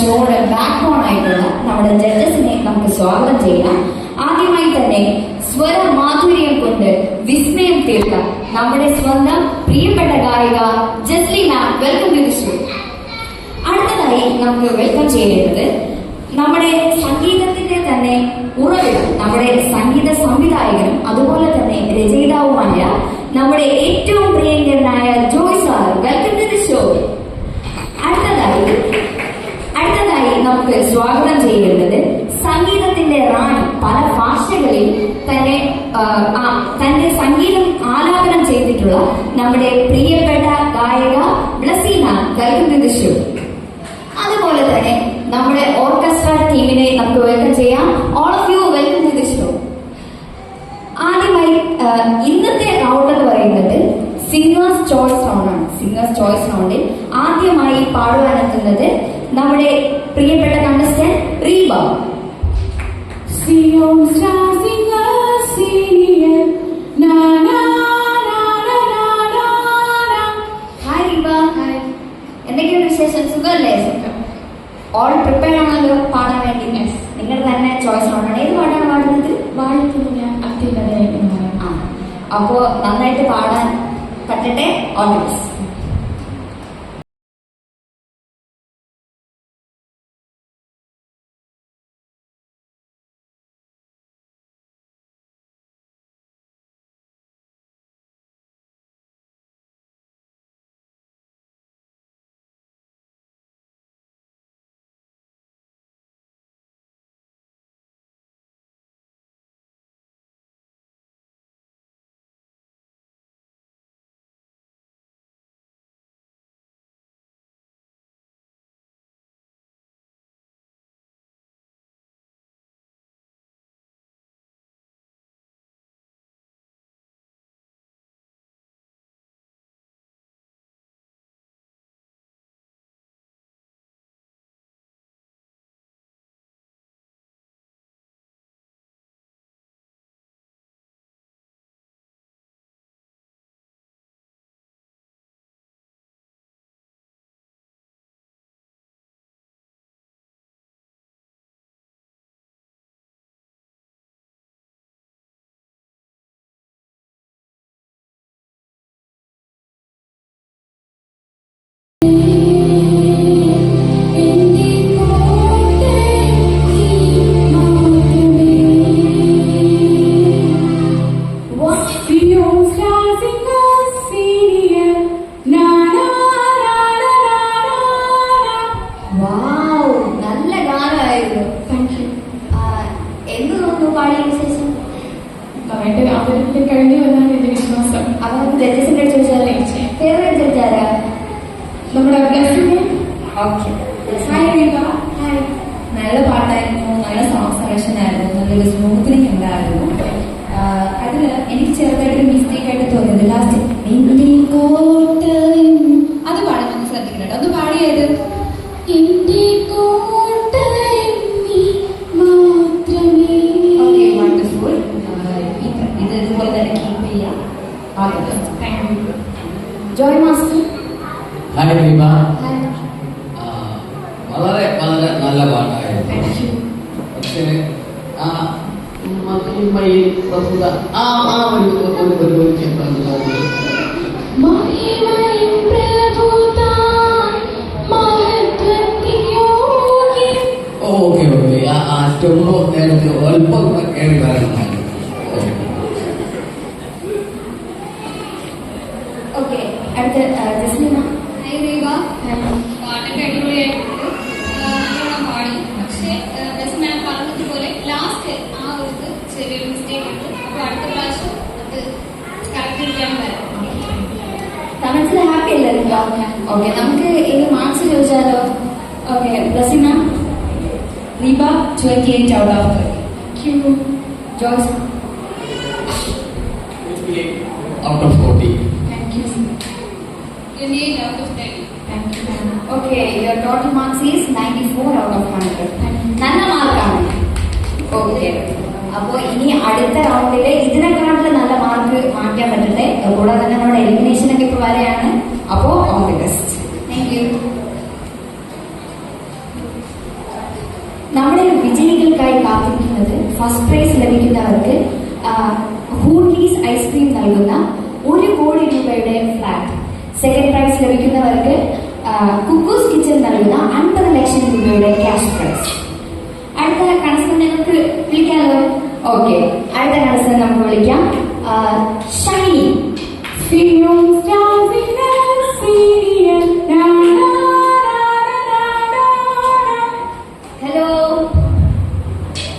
ഷോയുടെ back bone ആയിട്ടുള്ള നമ്മുടെ ജഡ്ജസിനെ നമുക്ക് സ്വാഗതം ചെയ്യാം. ആദ്യമായി തന്നെ സ്വര മാധുര്യം കൊണ്ട് വിസ്മയം തീർത്ത നമ്മുടെ സ്വന്തം പ്രിയപ്പെട്ട ഗായിക ജസ്ലി മാം, വെൽക്കം ടു ദി ഷോ. അടുത്തതായി നമുക്ക് വെൽക്കം ചെയ്യേണ്ടത് നമ്മുടെ സംഗീതത്തിന്റെ തന്നെ ഉറവിടം, നമ്മുടെ സംഗീത സംവിധായകനും അതുപോലെ തന്നെ രചയിതാവുമായ നമ്മുടെ ഏറ്റവും പ്രിയങ്കരനായ Joy sir, welcome to the show. അടുത്തതായി നമുക്ക് സ്വാഗതം ചെയ്യേണ്ടത് സംഗീതത്തിന്റെ റാണി, പല ഭാഷകളിൽ തന്നെ തന്റെ സംഗീതം ആലാപനം ചെയ്തിട്ടുള്ള നമ്മുടെ പ്രിയപ്പെട്ട ഗായിക Blessina, welcome to the show. അതുപോലെ തന്നെ നമ്മുടെ ഓർക്കസ്ട്ര ടീമിനെ നമുക്ക് വെൽക്കം ചെയ്യാം. All of you welcome to the show. ആദ്യമായി ഇന്നത്തെ റൗണ്ട് എന്ന് പറയുന്നത് സിംഗേഴ്സ് ചോയ്സ് റൗണ്ടാണ്. സിംഗേഴ്സ് ചോയ്സ് റൗണ്ടിൽ ആദ്യമായി പാടുവാനെത്തുന്നത് നമ്മുടെ പ്രിയപ്പെട്ട കണ്ടസ്റ്റന്റ് റീബ. ഹായ് റീബ, എന്തൊക്കെയാണ് വിശേഷം? സുഖമല്ലേ? ഓൾ പ്രിപ്പയർ ആണല്ലോ പാടാൻ വേണ്ടി? നിങ്ങൾ തന്നെ ചോയ്സ് റൗണ്ടാണ്. ഏത് പാട്ടാണ് പാടുന്നത്? അപ്പോ നന്നായിട്ട് പാടാൻ പറ്റട്ടെ. All the best. നല്ല പാട്ടായിരുന്നു, നല്ല സോങ് സെലക്ഷൻ ആയിരുന്നു, നല്ലൊരു സ്മൂത്തനിങ് ഉണ്ടായിരുന്നു. അതിൽ എനിക്ക് ചെറുതായിട്ടൊരു മിസ്റ്റേക്ക് ആയിട്ട് തോന്നിയത് ലാസ്റ്റ് അത് പാടുന്നത് ശ്രദ്ധിക്കണം. ഒന്ന് പാടിയത് വണ്ടർഫുൾ. ഇത് ഇതുപോലെ തന്നെ കീപ്പ് ചെയ്യാം. ജോയ് മാസ്റ്റർ. ഹായ് റീബ, വളരെ വളരെ നല്ല പാട്ടായിരുന്നു. പക്ഷേ ഓക്കെ ആ സ്റ്റോമോ നേരത്തെ അല്പം കയറി വരണം. ഓക്കെ, അടുത്ത ജസ്ലിന. ഹായ് റീബ, പാട്ടൊക്കെ അടിപൊളിയായിട്ടുണ്ട്, പാടി. പക്ഷേ ബസ് മാം പറഞ്ഞതുപോലെ ലാസ്റ്റ് ആ ഒരു ചെറിയൊരു മിസ്റ്റേക്ക് ഉണ്ട്. അപ്പോൾ അടുത്ത പ്രാവശ്യം അത് കറക്റ്റ് ചെയ്യാൻ വരാം. മനസ്സിൽ ഹാപ്പി അല്ലേ? ഓക്കെ, നമുക്ക് ഇനി മാർക്സ് ചോദിച്ചാലോ? Okay, Blessina. Reeba 28 out of 30. Joyce out of 40. Thank you. 28 out of 30. Thank you. Okay, your total marks is 94 out of 100. നല്ല മാർക്കാണ്. ഓക്കെ, അപ്പോൾ ഇനി അടുത്ത റൗണ്ടില് ഇതിനെക്കാട്ടിൽ നല്ല മാർക്ക് മാറ്റാൻ പറ്റട്ടെ. കൂടാതെ തന്നെ നമ്മുടെ എലിമിനേഷൻ ഒക്കെ ഇപ്പൊ വരെയാണ്. അപ്പോൾ all the best. Thank you. വിജയികൾക്കായി കാത്തിരിക്കുന്നത് ഫസ്റ്റ് പ്രൈസ് ലഭിക്കുന്നവർക്ക് ഹൂഡീസ് ഐസ്ക്രീം നൽകുന്ന 1 കോടി രൂപയുടെ ഫ്ലാറ്റ്, സെക്കൻഡ് പ്രൈസ് ലഭിക്കുന്നവർക്ക് കുക്കൂസ് കിച്ചൺ നൽകുന്ന 50 ലക്ഷം രൂപയുടെ ക്യാഷ് പ്രൈസ്. അടുത്ത കണസ്റ്റന്റ് നിങ്ങൾക്ക് വിളിക്കാമല്ലോ? ഓക്കെ, അടുത്ത കണസ്റ്റന്റ് നമുക്ക് വിളിക്കാം ഷൈനി. Hello,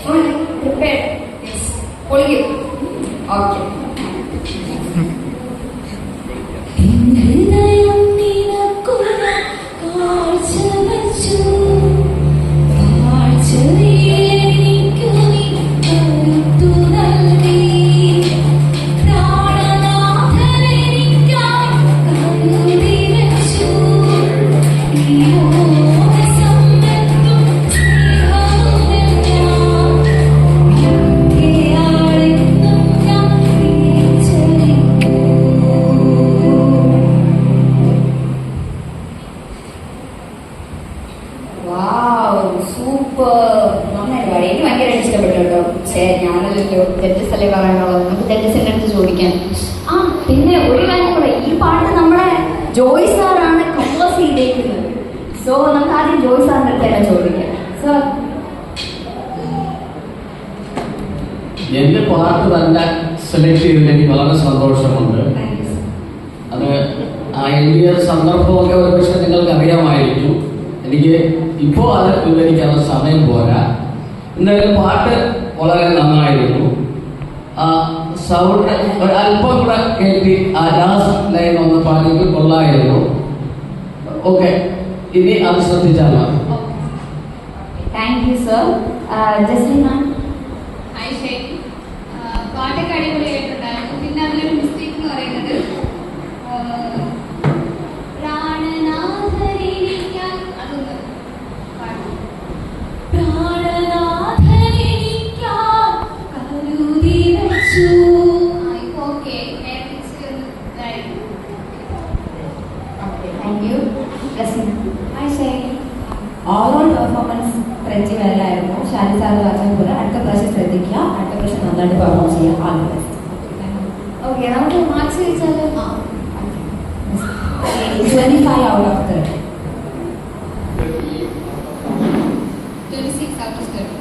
full prepared? പൊളിക്കും. ഓക്കെ. ജഡ്ജസല്ലേ പറയാനുള്ളത്, നമുക്ക് ജഡ്ജസിന്റെ അടുത്ത് ചോദിക്കാം. പിന്നെ ഒരു കാര്യം കൂടെ, ഈ പാട്ട് നമ്മുടെ ജോയ് സാറാണ് കമ്പോസ് ചെയ്തേക്കുന്നത്. സോ നമുക്ക് ആദ്യം ജോയ് സാറിന്റെ അടുത്ത് തന്നെ ചോദിക്കാം. സർ, എന്റെ പാട്ട് തന്നെ സെലക്ട് ചെയ്തതിൽ എനിക്ക് വളരെ സന്തോഷമുണ്ട്. അത് അതിൻ്റെ സന്ദർഭമൊക്കെ ഒരുപക്ഷെ നിങ്ങൾക്ക് അറിയാമായിരിക്കും. എനിക്ക് ഇപ്പോൾ അത് വിവരിക്കാനുള്ള സമയം പോരാ. എന്തായാലും പാട്ട് വളരെ നന്നായിരുന്നു. സൗണ്ട് ഒരല്പം കൂടെ കേട്ടി ആ ലാസ്റ്റ് ലൈൻ ഒന്ന് പാടിയിട്ട് കൊള്ളായിരുന്നു. ഓക്കെ, ഇനി അത് ശ്രദ്ധിച്ചാൽ മതി. Thank you sir. Jeslin ma'am. പാട്ടൊക്കെ അടിപൊളിയായിട്ടുണ്ടായിരുന്നു. പിന്നെ അതിലൊരു മിസ്റ്റേക്ക് എന്ന് പറയുന്നത് പ്രാണനാഥനിരിക്കാൻ അതൊന്ന് പാടും. ഓവറോൾ പെർഫോമൻസ് ഫ്രഞ്ച് മേലായിരുന്നു. ഷാനി സാർ പറഞ്ഞ പോലെ അടുത്ത പ്രാവശ്യം ശ്രദ്ധിക്കുക, അടുത്ത പ്രാവശ്യം നന്നായിട്ട് പെർഫോം ചെയ്യുക. All the best. ഓക്കെ, നമുക്ക് മാർക്സ് ചോദിച്ചാലോ? 25 out of 30. 26 out of 30.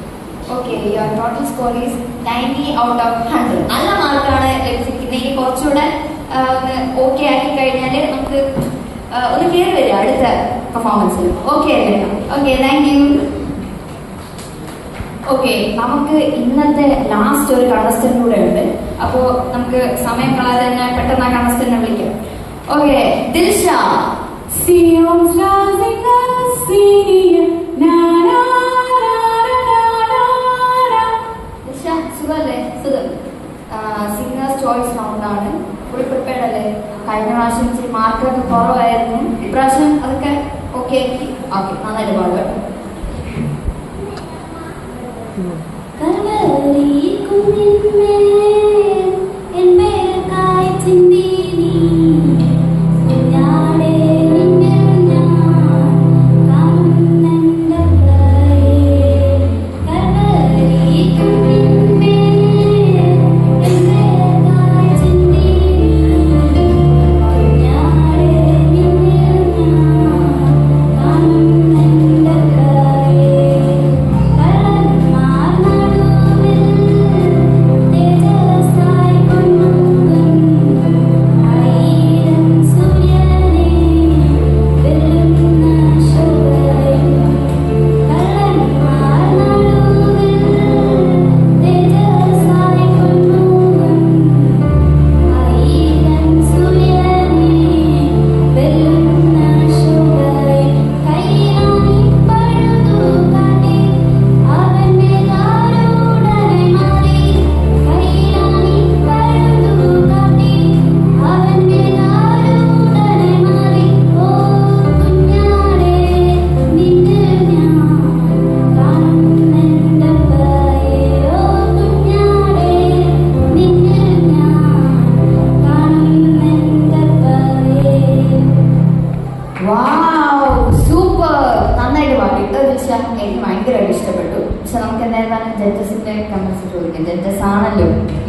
Okay, your total score is 90 out of 100. നല്ല മാർക്കാണ് ലഭിച്ചിരിക്കുന്നത്. ഇനി കുറച്ചുകൂടെ ഓക്കെ ആക്കി കഴിഞ്ഞാൽ നമുക്ക് ഒന്ന് കയറി വരിക അടുത്ത പെർഫോമൻസിൽ. ഓക്കെ അല്ലേ? Okay, thank U. ഓക്കെ, നമുക്ക് ഇന്നത്തെ ലാസ്റ്റ് ഒരു കണ്ടസ്റ്റന്റ് കൂടെ ഉണ്ട്. അപ്പോൾ നമുക്ക് സമയം കളയാതെ തന്നെ പെട്ടെന്ന് ആ കണ്ടസ്റ്റന്റിനെ വിളിക്കാം. ഓക്കെ, ദിൽഷ. സുഖല്ലേ? സുഖം. സിംഗേഴ്സ് ചോയ്സ് റൗണ്ടാണ്. ഫുൾ പ്രിപ്പയർഡ് അല്ലേ? കഴിഞ്ഞ പ്രാവശ്യം ഇച്ചിരി മാർക്കൊക്കെ കുറവായിരുന്നു. ഇപ്രാവശ്യം അതൊക്കെ ഓക്കെ ആക്കി. ഓക്കെ, നന്നായിട്ട് പാടുക. Thank you.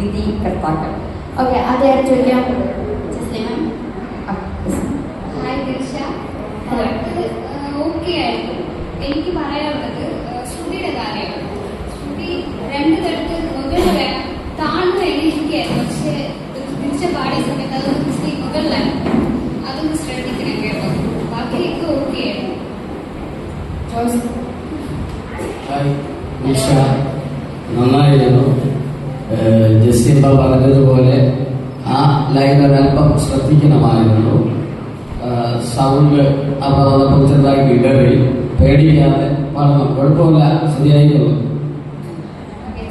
വിധി കർത്താക്കൾ. ഓക്കെ, ആദ്യം ചോദിക്കാം. ജസ്ലിൻ മാം. ഹായ് ദിൽഷ. പാട്ട് ഓക്കെ ആയിരുന്നു. എനിക്ക് പറയാനുള്ളത് ശ്രുതിയുടെ കാര്യമാണ്. ശ്രുതി രണ്ട് തരത്തിൽ മുകളിൽ വേണം താഴ്ന്നു എഴുതിയിരിക്കുകയായിരുന്നു. പക്ഷേ ദിൽഷ പാടിയ സമയത്ത് അതൊന്ന് ശ്രീ മുകളിലാണ്. അതൊന്ന് ശ്രദ്ധിക്കണം കേട്ടോ. ബാക്കിയൊക്കെ ഓക്കെ ആയിരുന്നു. ജോസ്. ഹായ് നിഷ, നന്നായിരുന്നു. ജസീബ പറഞ്ഞതുപോലെ ആ ലൈൻ ഒരല്പം ശ്രദ്ധിക്കണമായിരുന്നു. സൗണ്ട് അപ്പോൾ ചെറുതായി ഇടറി പേടിക്കാതെ പാടണം. കുഴപ്പമില്ല, ശരിയായിക്കോളൂ.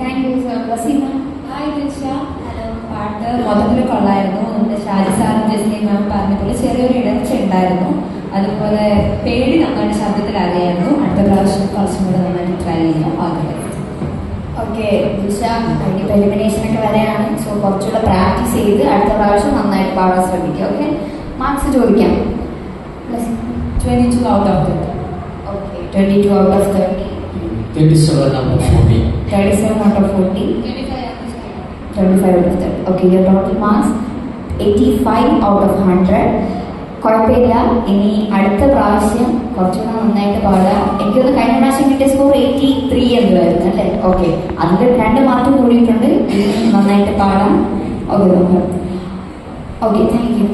Thank you sir. Raseema. Hi Dilsha. Hello. പാട്ട് മൊത്തത്തിൽ കൊള്ളായിരുന്നു. നമ്മുടെ ഷാജി സാറും ജസ്ലി മാം പറഞ്ഞതുപോലെ ചെറിയൊരു ഇടർച്ച ഉണ്ടായിരുന്നു. അതുപോലെ പേടി നന്നായിട്ട് ശബ്ദത്തിൽ അറിയായിരുന്നു. അടുത്ത പ്രാവശ്യം കുറച്ചും കൂടെ നന്നായിട്ട് ട്രൈ ചെയ്യാം. ഓക്കെ ദിൽഷ, കഴിഞ്ഞ എലിമിനേഷനൊക്കെ വരെയാണ്. സോ കുറച്ചുകൂടെ പ്രാക്ടീസ് ചെയ്ത് അടുത്ത പ്രാവശ്യം നന്നായിട്ട് പാടാൻ ശ്രമിക്കുക. ഓക്കെ, മാർക്സ് ചോദിക്കാം. 22 out of 30. Okay, 22 out of 30. 37 out of 40. 37 out of 40. 25 out of 30. Okay, your total marks 85 out of 100. കുഴപ്പമില്ല. ഇനി അടുത്ത പ്രാവശ്യം കുറച്ചുകൂടെ നന്നായിട്ട് പാടാം. എനിക്കൊന്ന് കഴിഞ്ഞ പ്രാവശ്യം കിട്ടിയ സ്കോർ 83 എന്തായിരുന്നു അല്ലേ? ഓക്കെ, അതിൽ 2 മാർക്ക് കൂടിയിട്ടുണ്ട്. ഇനി നന്നായിട്ട് പാടാം. ഓക്കെ നോക്കാം. Okay, thank you.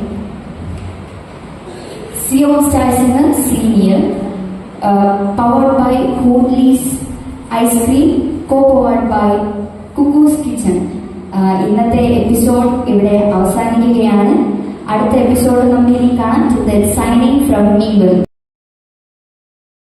സിയോൺ സ്റ്റാഴ്സിന് senior, powered by Hoodlees ice cream, co powered by Cuckoos kitchen. ഇന്നത്തെ എപ്പിസോഡ് ഇവിടെ അവസാനിക്കുകയാണ്. അടുത്ത എപ്പിസോഡ് നമുക്ക് ഇനി കാണാം. Signing from നീബൽ.